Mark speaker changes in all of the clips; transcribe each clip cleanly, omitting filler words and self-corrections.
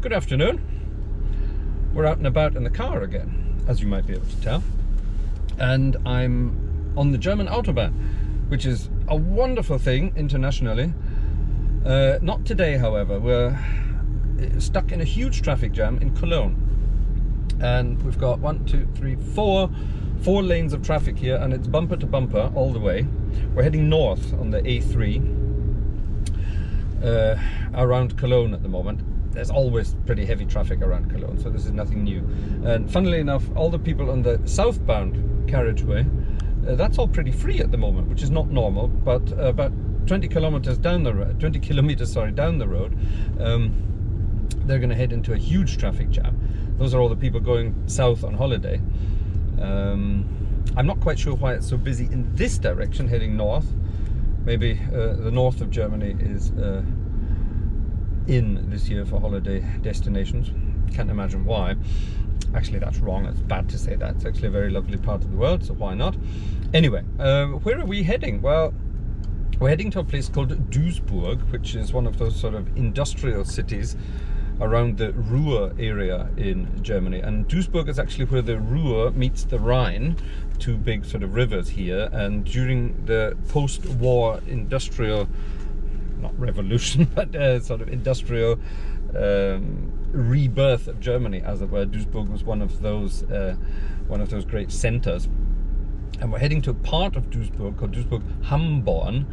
Speaker 1: Good afternoon. We're out and about in the car again, as you might be able to tell. And I'm on the German Autobahn, which is a wonderful thing internationally. Not today, however. We're stuck in a huge traffic jam in Cologne. And we've got 4 lanes of traffic here, and it's bumper to bumper all the way. We're heading north on the A3 around Cologne at the moment. There's always pretty heavy traffic around Cologne, so this is nothing new. And funnily enough, all the people on the southbound carriageway, that's all pretty free at the moment, which is not normal. But about 20 kilometers down the road, down the road, they're going to head into a huge traffic jam. Those are all the people going south on holiday. I'm not quite sure why it's so busy in this direction, heading north. Maybe the north of Germany is in this year for holiday destinations. Can't imagine why. Actually, that's wrong. It's bad to say that. It's actually a very lovely part of the world, so why not? Anyway, where are we heading? Well, we're heading to a place called Duisburg, which is one of those sort of industrial cities around the Ruhr area in Germany. And Duisburg is actually where the Ruhr meets the Rhine, two big sort of rivers here. And during the post-war industrial, not revolution, but sort of industrial rebirth of Germany, as it were, Duisburg was one of those great centers. And we're heading to a part of Duisburg called Duisburg-Hamborn,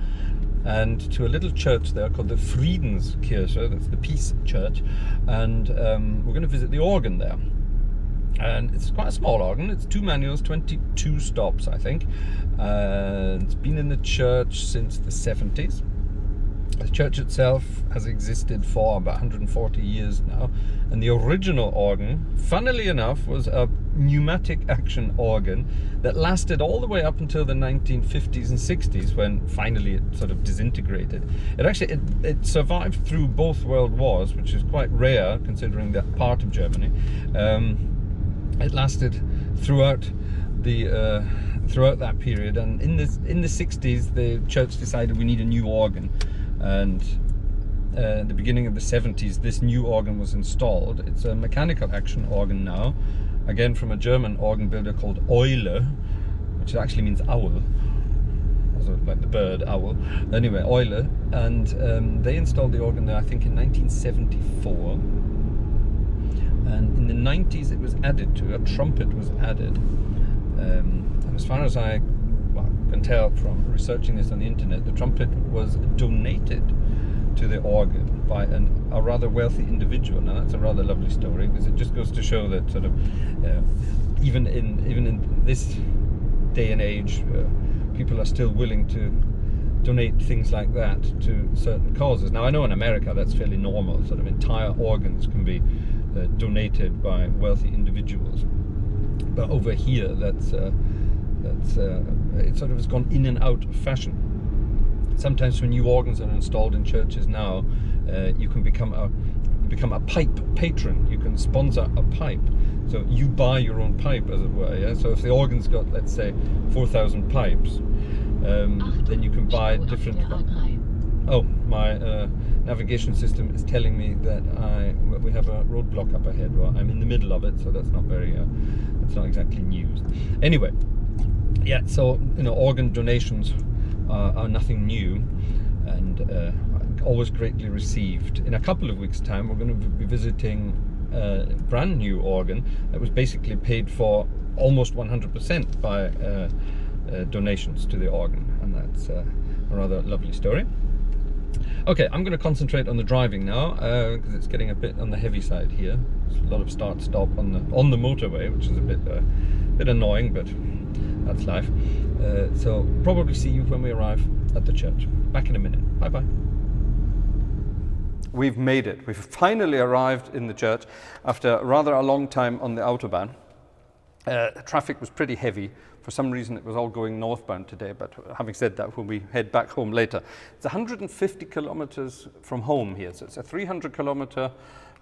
Speaker 1: and to a little church there called the Friedenskirche, that's the Peace Church, and we're going to visit the organ there. And it's quite a small organ. It's 2 manuals, 22 stops, I think. It's been in the church since the 70s. The church itself has existed for about 140 years now, and the original organ, funnily enough, was a pneumatic action organ that lasted all the way up until the 1950s and 60s, when finally it sort of disintegrated. It survived through both world wars, which is quite rare considering that part of Germany. It lasted throughout that period, and in the 60s the church decided we need a new organ. And at the beginning of the 70s, this new organ was installed. It's a mechanical action organ now, again from a German organ builder called Eule, which actually means owl, also like the bird owl. Anyway, Eule, and they installed the organ there, I think, in 1974. And in the 90s, it was added to. A trumpet was added, and as far as I can tell from researching this on the internet, the trumpet was donated to the organ by a rather wealthy individual. Now that's a rather lovely story, because it just goes to show that sort of even in this day and age, people are still willing to donate things like that to certain causes. Now I know in America that's fairly normal. Sort of entire organs can be donated by wealthy individuals, but over here it sort of has gone in and out of fashion. Sometimes when new organs are installed in churches now, you can become a pipe patron. You can sponsor a pipe, so you buy your own pipe, as it were. Yeah. So if the organ's got, let's say, 4,000 pipes, then you can buy different. Oh, my navigation system is telling me that we have a roadblock up ahead. Well, I'm in the middle of it, so that's not exactly news. Anyway. Yeah, so organ donations are nothing new, and always greatly received. In a couple of weeks' time, we're going to be visiting a brand new organ that was basically paid for almost 100% by donations to the organ, and that's a rather lovely story. Okay, I'm going to concentrate on the driving now, because it's getting a bit on the heavy side here. There's a lot of start-stop on the motorway, which is a bit annoying, but that's life. So probably see you when we arrive at the church. Back in a minute. Bye bye. We've made it. We've finally arrived in the church after rather a long time on the Autobahn. Traffic was pretty heavy. For some reason it was all going northbound today, but having said that, when we head back home later. It's 150 kilometers from home here, so it's a 300 kilometer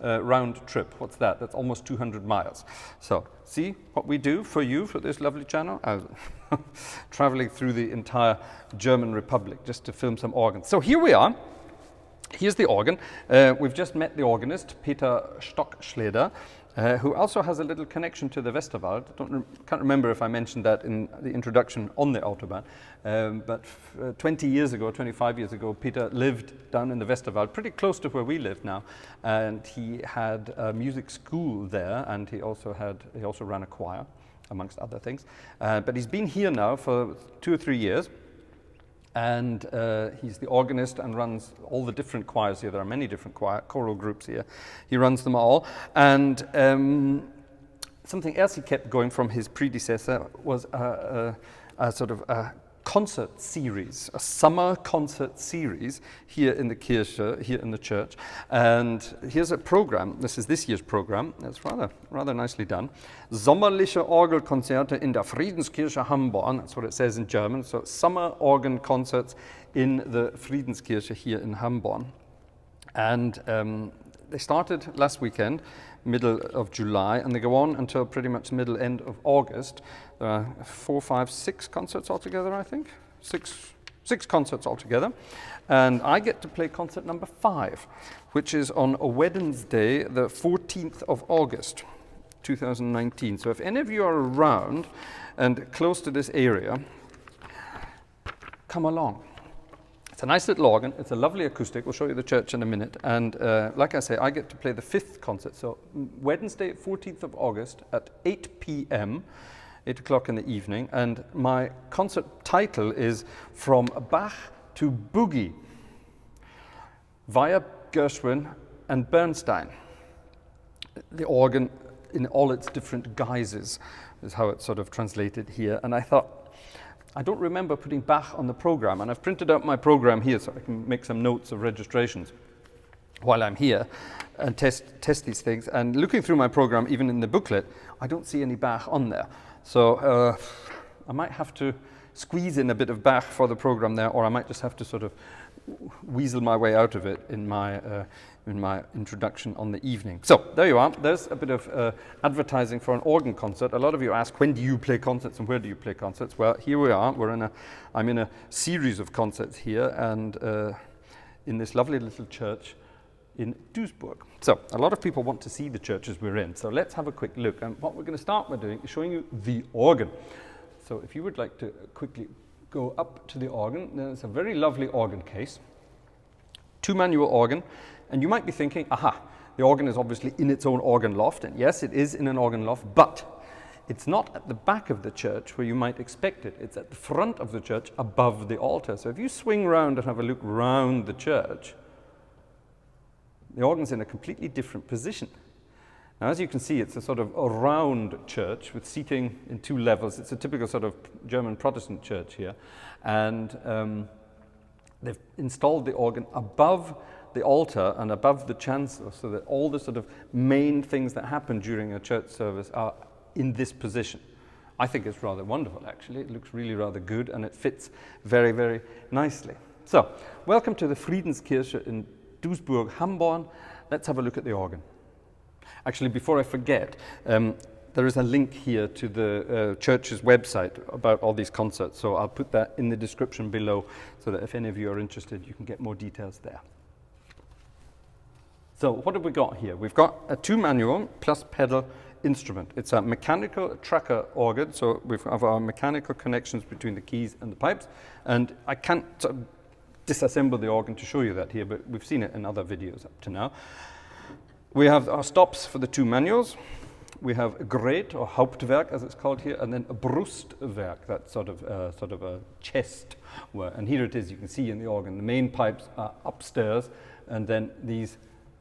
Speaker 1: round trip. What's that? That's almost 200 miles. So see what we do for you, for this lovely channel? Traveling through the entire German Republic just to film some organs. So here we are. Here's the organ. We've just met the organist, Peter Stockschleder, who also has a little connection to the Westerwald. Can't remember if I mentioned that in the introduction on the Autobahn, but 20 years ago, 25 years ago, Peter lived down in the Westerwald, pretty close to where we live now, and he had a music school there, and he also ran a choir, amongst other things. But he's been here now for 2 or 3 years. And he's the organist and runs all the different choirs here. There are many different choral groups here. He runs them all. And something else he kept going from his predecessor was a sort of a concert series, a summer concert series here in the Kirche, here in the church. And here's a program. This is this year's program. It's rather nicely done. Sommerliche Orgelkonzerte in der Friedenskirche Hamborn. That's what it says in German. So summer organ concerts in the Friedenskirche here in Hamborn. And they started last weekend, middle of July, and they go on until pretty much end of August. There are 4, 5, 6 concerts altogether, I think. Six concerts altogether. And I get to play concert number 5, which is on a Wednesday, the 14th of August, 2019. So if any of you are around and close to this area, come along. It's a nice little organ. It's a lovely acoustic. We'll show you the church in a minute. And like I say, I get to play the 5th concert. So Wednesday, 14th of August at 8 p.m., 8 o'clock in the evening. And my concert title is From Bach to Boogie via Gershwin and Bernstein. The organ in all its different guises is how it's sort of translated here. And I thought, I don't remember putting Bach on the program, and I've printed out my program here so I can make some notes of registrations while I'm here and test these things. And looking through my program, even in the booklet, I don't see any Bach on there. So I might have to squeeze in a bit of Bach for the program there, or I might just have to sort of weasel my way out of it in my introduction on the evening. So there you are. There's a bit of advertising for an organ concert. A lot of you ask, when do you play concerts and where do you play concerts? Well, here we are. I'm in a series of concerts here, and in this lovely little church in Duisburg. So a lot of people want to see the churches we're in. So let's have a quick look. And what we're going to start by doing is showing you the organ. So if you would like to quickly go up to the organ, there's a very lovely organ case, 2-manual organ. And you might be thinking, aha, the organ is obviously in its own organ loft. And yes, it is in an organ loft, but it's not at the back of the church where you might expect it. It's at the front of the church above the altar. So if you swing round and have a look round the church, the organ's in a completely different position. Now, as you can see, it's a sort of a round church with seating in 2 levels. It's a typical sort of German Protestant church here. And they've installed the organ above the altar and above the chancel, so that all the sort of main things that happen during a church service are in this position. I think it's rather wonderful, actually. It looks really rather good, and it fits very, very nicely. So, welcome to the Friedenskirche in Duisburg-Hamborn. Let's have a look at the organ. Actually, before I forget, there is a link here to the church's website about all these concerts, so I'll put that in the description below so that if any of you are interested, you can get more details there. So what have we got here? We've got a 2-manual plus pedal instrument. It's a mechanical tracker organ, so we have our mechanical connections between the keys and the pipes, and I can't disassemble the organ to show you that here, but we've seen it in other videos up to now. We have our stops for the 2 manuals. We have a Gret, or Hauptwerk as it's called here, and then a Brustwerk, that's sort of a chest work. And here it is, you can see in the organ, the main pipes are upstairs, and then these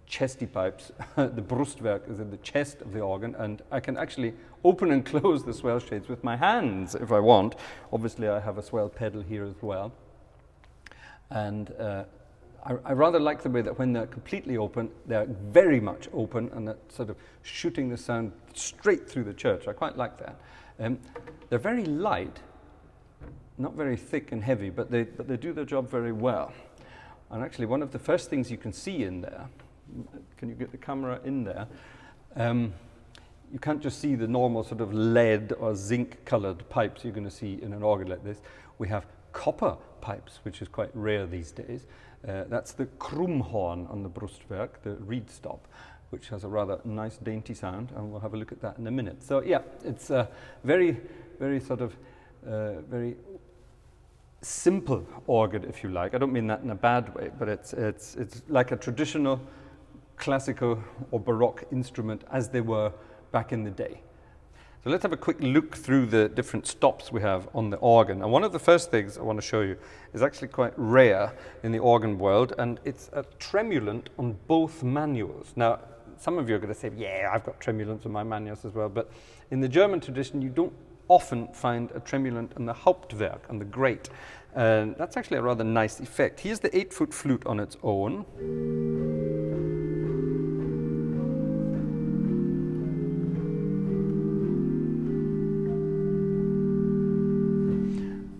Speaker 1: chesty pipes, the Brustwerk is in the chest of the organ, and I can actually open and close the swell shades with my hands if I want. Obviously I have a swell pedal here as well. And I rather like the way that when they're completely open, they're very much open, and that sort of shooting the sound straight through the church. I quite like that. They're very light, not very thick and heavy, but they do their job very well. And actually one of the first things you can see in there, can you get the camera in there? You can't just see the normal sort of lead or zinc colored pipes you're going to see in an organ like this. We have copper pipes, which is quite rare these days. That's the Krummhorn on the Brustwerk, the reed stop, which has a rather nice dainty sound, and we'll have a look at that in a minute. So yeah, it's a very, very sort of very simple organ, if you like. I don't mean that in a bad way, but it's like a traditional classical or Baroque instrument as they were back in the day. So let's have a quick look through the different stops we have on the organ. And one of the first things I want to show you is actually quite rare in the organ world, and it's a tremulant on both manuals. Now, some of you are going to say, yeah, I've got tremulants on my manuals as well, but in the German tradition, you don't often find a tremulant on the Hauptwerk, on the grate. And that's actually a rather nice effect. Here's the 8-foot flute on its own.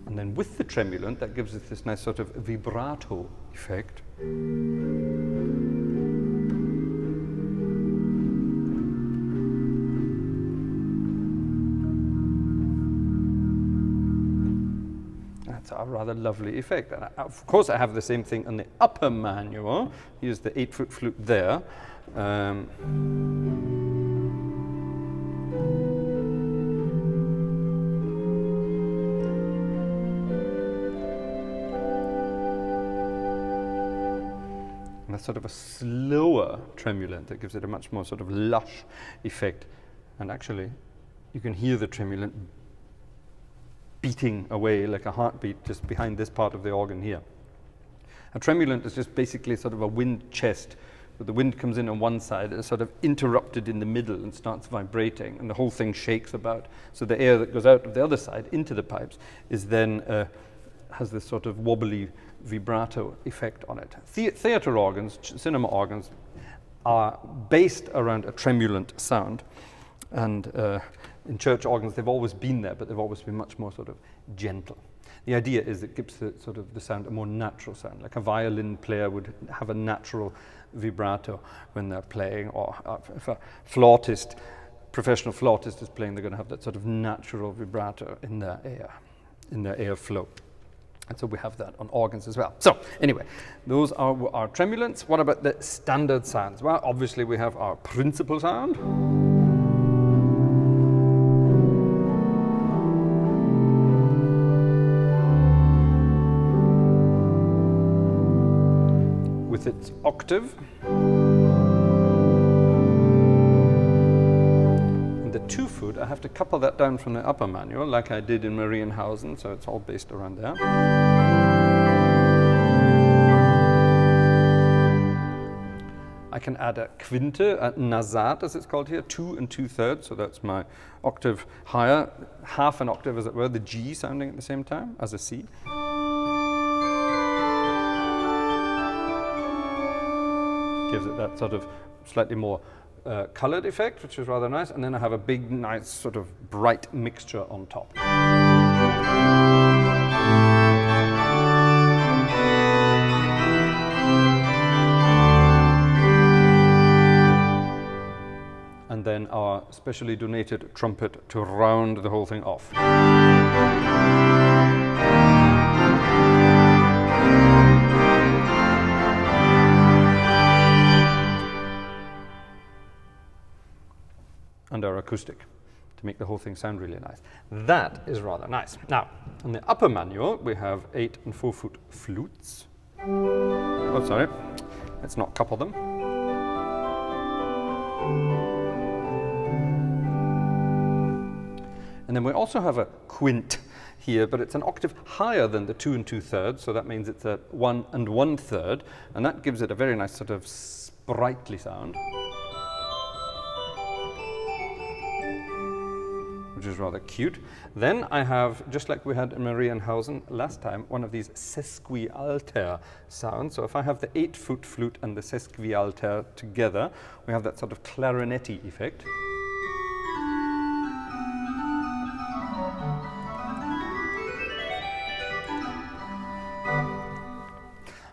Speaker 1: And then with the tremulant, that gives us this nice sort of vibrato effect. A rather lovely effect. And of course I have the same thing on the upper manual. Here's the 8-foot flute there. And that's sort of a slower tremulant that gives it a much more sort of lush effect. And actually you can hear the tremulant beating away like a heartbeat just behind this part of the organ here. A tremulant is just basically sort of a wind chest, where the wind comes in on one side, it's sort of interrupted in the middle and starts vibrating, and the whole thing shakes about. So the air that goes out of the other side into the pipes is then has this sort of wobbly vibrato effect on it. Theatre organs, cinema organs, are based around a tremulant sound, and in church organs, they've always been there, but they've always been much more sort of gentle. The idea is it gives the sort of the sound a more natural sound, like a violin player would have a natural vibrato when they're playing, or if a flautist, professional flautist is playing, they're going to have that sort of natural vibrato in their airflow. And so we have that on organs as well. So anyway, those are our tremulants. What about the standard sounds? Well, obviously we have our principal sound. With its octave. And the 2-foot, I have to couple that down from the upper manual like I did in Marienhausen, so it's all based around there. I can add a quinte, a nasat as it's called here, 2 2/3, so that's my octave higher, half an octave as it were, the G sounding at the same time as a C. Gives it that sort of slightly more colored effect, which is rather nice. And then I have a big, nice sort of bright mixture on top. And then our specially donated trumpet to round the whole thing off. And our acoustic to make the whole thing sound really nice. That is rather nice. Now, on the upper manual, we have 8 and 4-foot flutes. Oh, sorry. Let's not couple them. And then we also have a quint here, but it's an octave higher than the 2 2/3, so that means it's a 1 1/3, and that gives it a very nice sort of sprightly sound, which is rather cute. Then I have, just like we had in Marienhausen last time, one of these sesquialter sounds. So if I have the 8-foot flute and the sesquialter together, we have that sort of clarinetty effect.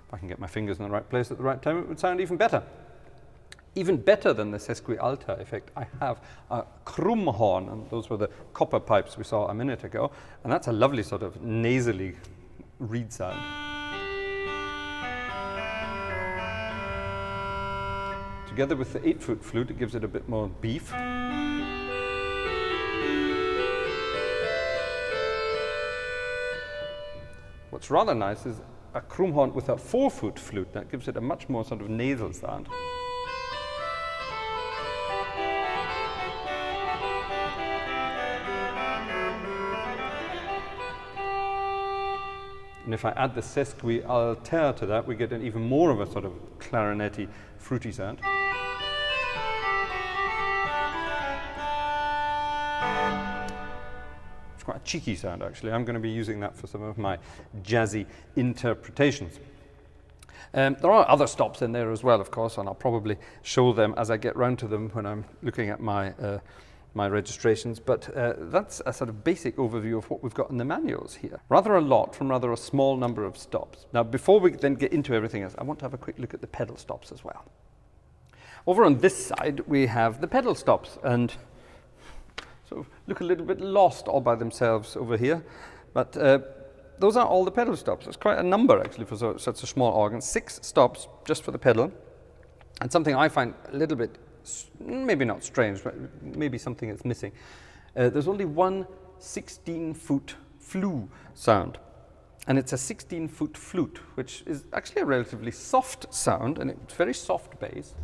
Speaker 1: If I can get my fingers in the right place at the right time, it would sound even better. Even better than the sesquialter effect, I have a Krummhorn, and those were the copper pipes we saw a minute ago, and that's a lovely sort of nasally reed sound. together with the 8-foot flute, it gives it a bit more beef. What's rather nice is a Krummhorn with a 4-foot flute. That gives it a much more sort of nasal sound. And if I add the sesqui alter to that, we get an even more of a sort of clarinetty, fruity sound. It's quite a cheeky sound, actually. I'm going to be using that for some of my jazzy interpretations. There are other stops in there as well, of course, and I'll probably show them as I get round to them when I'm looking at my registrations, but that's a sort of basic overview of what we've got in the manuals here. Rather a lot from rather a small number of stops. Now, before we then get into everything else, I want to have a quick look at the pedal stops as well. Over on this side, we have the pedal stops, and sort of look a little bit lost all by themselves over here, but those are all the pedal stops. It's quite a number, actually, for such a small organ. 6 stops just for the pedal, and something I find a little bit maybe not strange, but maybe something that's missing. There's only one 16-foot flu sound, and it's a 16-foot flute, which is actually a relatively soft sound, and it's very soft bass.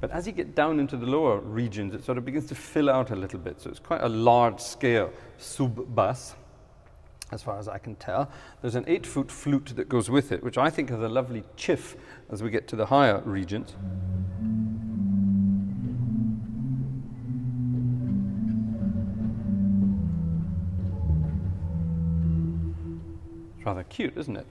Speaker 1: But as you get down into the lower regions, it sort of begins to fill out a little bit. So it's quite a large-scale sub-bass, as far as I can tell. There's an 8-foot flute that goes with it, which I think has a lovely chiff as we get to the higher regions. It's rather cute, isn't it?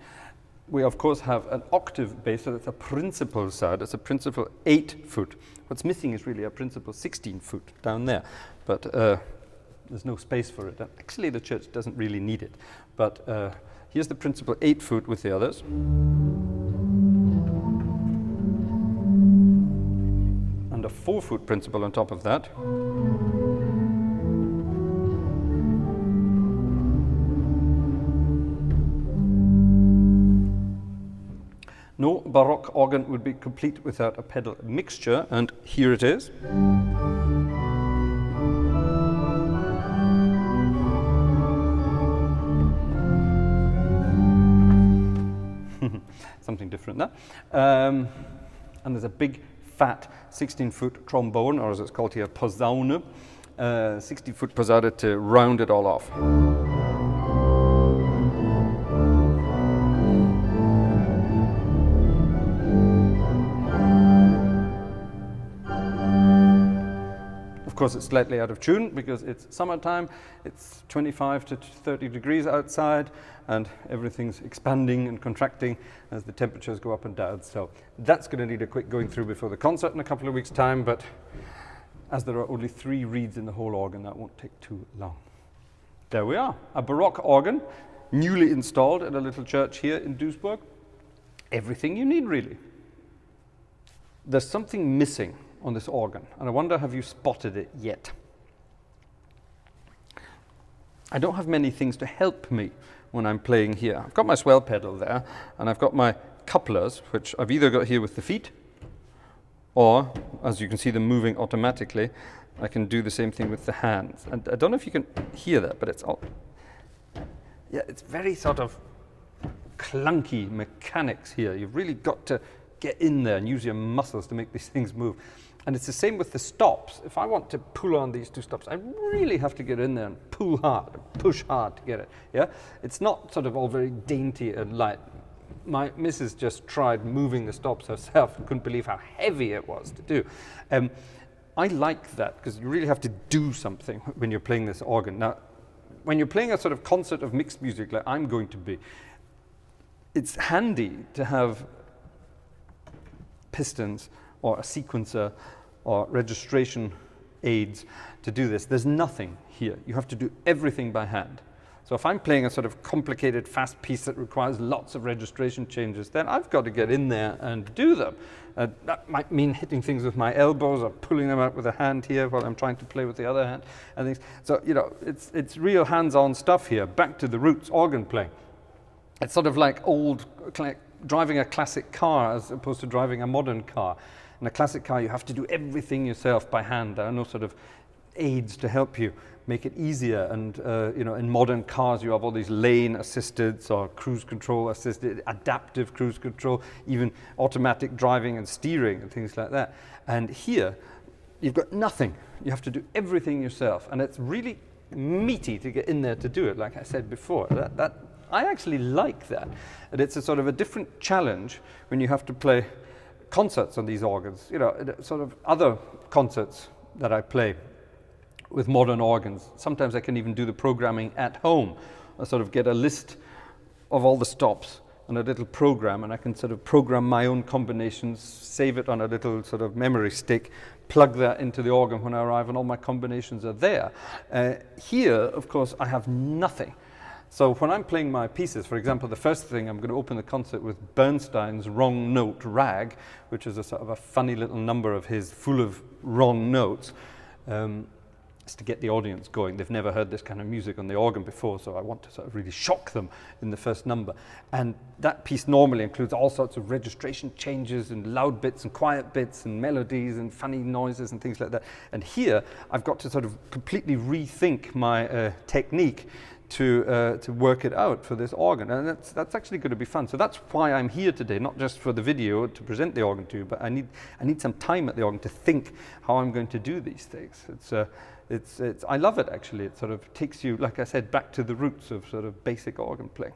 Speaker 1: We, of course, have an octave bass, so that's a principal sound. It's a principal 8-foot. What's missing is really a principal 16-foot down there, but there's no space for it. Actually, the church doesn't really need it, but here's the principal 8-foot with the others. And a 4-foot principal on top of that. No Baroque organ would be complete without a pedal mixture, and here it is. Something different there. And there's a big, fat 16-foot trombone, or as it's called here, posaune, 16-foot posaune to round it all off. Of course, it's slightly out of tune because it's summertime, it's 25 to 30 degrees outside, and everything's expanding and contracting as the temperatures go up and down. So that's going to need a quick going through before the concert in a couple of weeks' time, but as there are only 3 reeds in the whole organ, that won't take too long. There we are, a Baroque organ, newly installed at a little church here in Duisburg. Everything you need, really. There's something missing on this organ, and I wonder, have you spotted it yet? I don't have many things to help me when I'm playing here. I've got my swell pedal there, and I've got my couplers, which I've either got here with the feet, or, as you can see them moving automatically, I can do the same thing with the hands. And I don't know if you can hear that, but it's all, yeah, it's very sort of clunky mechanics here. You've really got to get in there and use your muscles to make these things move. And it's the same with the stops. If I want to pull on these 2 stops, I really have to get in there and pull hard, push hard to get it. Yeah, it's not sort of all very dainty and light. My missus just tried moving the stops herself and couldn't believe how heavy it was to do. I like that because you really have to do something when you're playing this organ. Now, when you're playing a sort of concert of mixed music like I'm going to be, it's handy to have pistons or a sequencer or registration aids to do this. There's nothing here. You have to do everything by hand. So if I'm playing a sort of complicated, fast piece that requires lots of registration changes, then I've got to get in there and do them. That might mean hitting things with my elbows or pulling them out with a hand here while I'm trying to play with the other hand and things. So, you know, it's real hands-on stuff here. Back to the roots, organ playing. It's sort of like driving a classic car as opposed to driving a modern car. In a classic car, you have to do everything yourself by hand. There are no sort of aids to help you make it easier. And you know, in modern cars, you have all these lane assisteds or cruise control assisted, adaptive cruise control, even automatic driving and steering and things like that. And here, you've got nothing. You have to do everything yourself. And it's really meaty to get in there to do it, like I said before. I actually like that. And it's a sort of a different challenge when you have to play concerts on these organs. You know, sort of other concerts that I play with modern organs. Sometimes I can even do the programming at home. I sort of get a list of all the stops and a little program, and I can sort of program my own combinations, save it on a little sort of memory stick, plug that into the organ when I arrive, and all my combinations are there. Here, of course, I have nothing. So when I'm playing my pieces, for example, the first thing, I'm going to open the concert with Bernstein's Wrong Note Rag, which is a sort of a funny little number of his full of wrong notes. It's to get the audience going. They've never heard this kind of music on the organ before, so I want to sort of really shock them in the first number. And that piece normally includes all sorts of registration changes and loud bits and quiet bits and melodies and funny noises and things like that. And here, I've got to sort of completely rethink my technique to work it out for this organ, and that's actually going to be fun. So that's why I'm here today, not just for the video to present the organ to you, but I need some time at the organ to think how I'm going to do these things. I love it actually. It sort of takes you, like I said, back to the roots of sort of basic organ playing.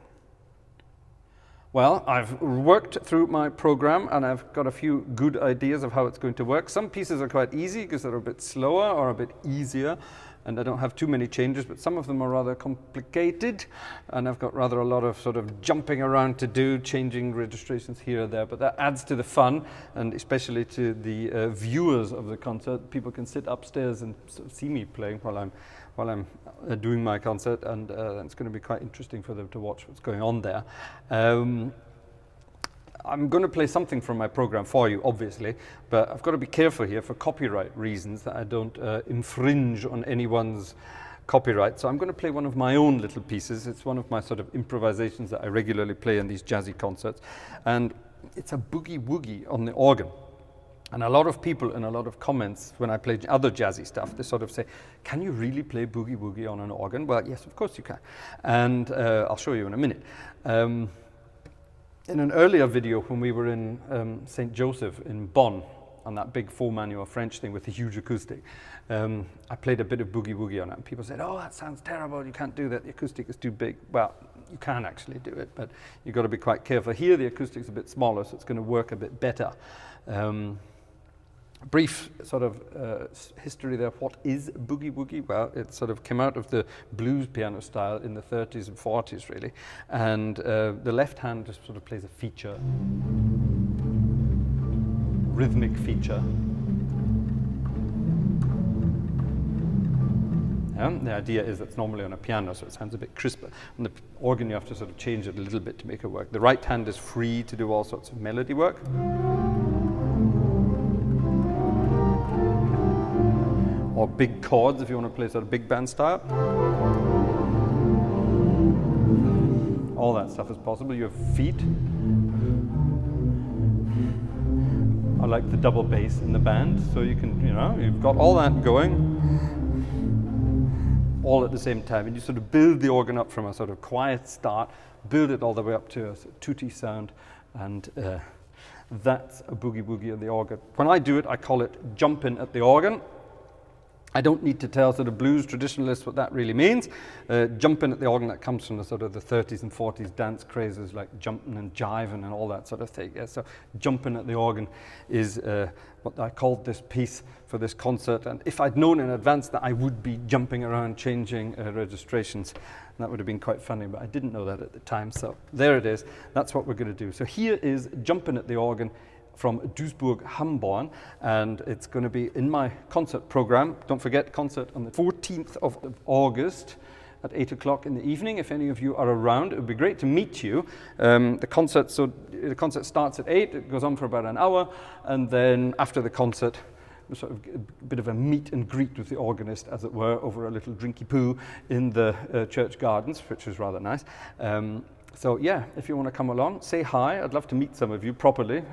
Speaker 1: Well, I've worked through my program and I've got a few good ideas of how it's going to work. Some pieces are quite easy because they're a bit slower or a bit easier, and I don't have too many changes, but some of them are rather complicated, and I've got rather a lot of sort of jumping around to do, changing registrations here or there, but that adds to the fun, and especially to the viewers of the concert. People can sit upstairs and sort of see me playing while I'm doing my concert, and it's going to be quite interesting for them to watch what's going on there. I'm going to play something from my program for you, obviously, but I've got to be careful here for copyright reasons that I don't infringe on anyone's copyright. So I'm going to play one of my own little pieces. It's one of my sort of improvisations that I regularly play in these jazzy concerts. And it's a Boogie Woogie on the organ. And a lot of people in a lot of comments when I play other jazzy stuff, they sort of say, can you really play Boogie Woogie on an organ? Well, yes, of course you can. And I'll show you in a minute. In an earlier video when we were in St. Joseph in Bonn, on that big 4-manual French thing with the huge acoustic, I played a bit of Boogie Woogie on it, and people said, oh, that sounds terrible, you can't do that, the acoustic is too big. Well, you can actually do it, but you've got to be quite careful. Here the acoustic's a bit smaller, so it's going to work a bit better. Brief sort of history there. What is Boogie Woogie? Well, it sort of came out of the blues piano style in the 30s and 40s, really. And the left hand just sort of plays a feature, rhythmic feature. The idea is that's normally on a piano, so it sounds a bit crisper. On the organ, you have to sort of change it a little bit to make it work. The right hand is free to do all sorts of melody work. Or big chords if you want to play sort of big band style. All that stuff is possible. You have feet. I like the double bass in the band, so you can, you've got all that going all at the same time, and you sort of build the organ up from a sort of quiet start, build it all the way up to a sort of tooty sound, and that's a Boogie Woogie on the organ. When I do it, I call it jumping at the organ. I don't need to tell sort of blues traditionalists what that really means. Jumping at the organ, that comes from the sort of the 30s and 40s dance crazes like jumping and jiving and all that sort of thing. Yeah, so jumping at the organ is what I called this piece for this concert. And if I'd known in advance that I would be jumping around, changing registrations, that would have been quite funny, but I didn't know that at the time. So there it is. That's what we're going to do. So here is Jumping at the Organ from Duisburg-Hamborn, and it's going to be in my concert program. Don't forget, concert on the 14th of August at 8 o'clock in the evening. If any of you are around, it would be great to meet you. The concert starts at 8, it goes on for about an hour, and then after the concert, sort of a bit of a meet and greet with the organist, as it were, over a little drinky poo in the church gardens, which is rather nice. So yeah, if you want to come along, say hi. I'd love to meet some of you properly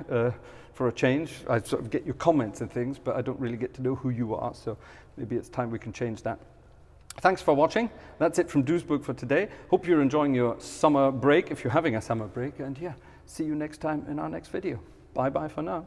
Speaker 1: for a change. I sort of get your comments and things, but I don't really get to know who you are, so maybe it's time we can change that. Thanks for watching. That's it from Duisburg for today. Hope you're enjoying your summer break, if you're having a summer break, and yeah, see you next time in our next video. Bye bye for now.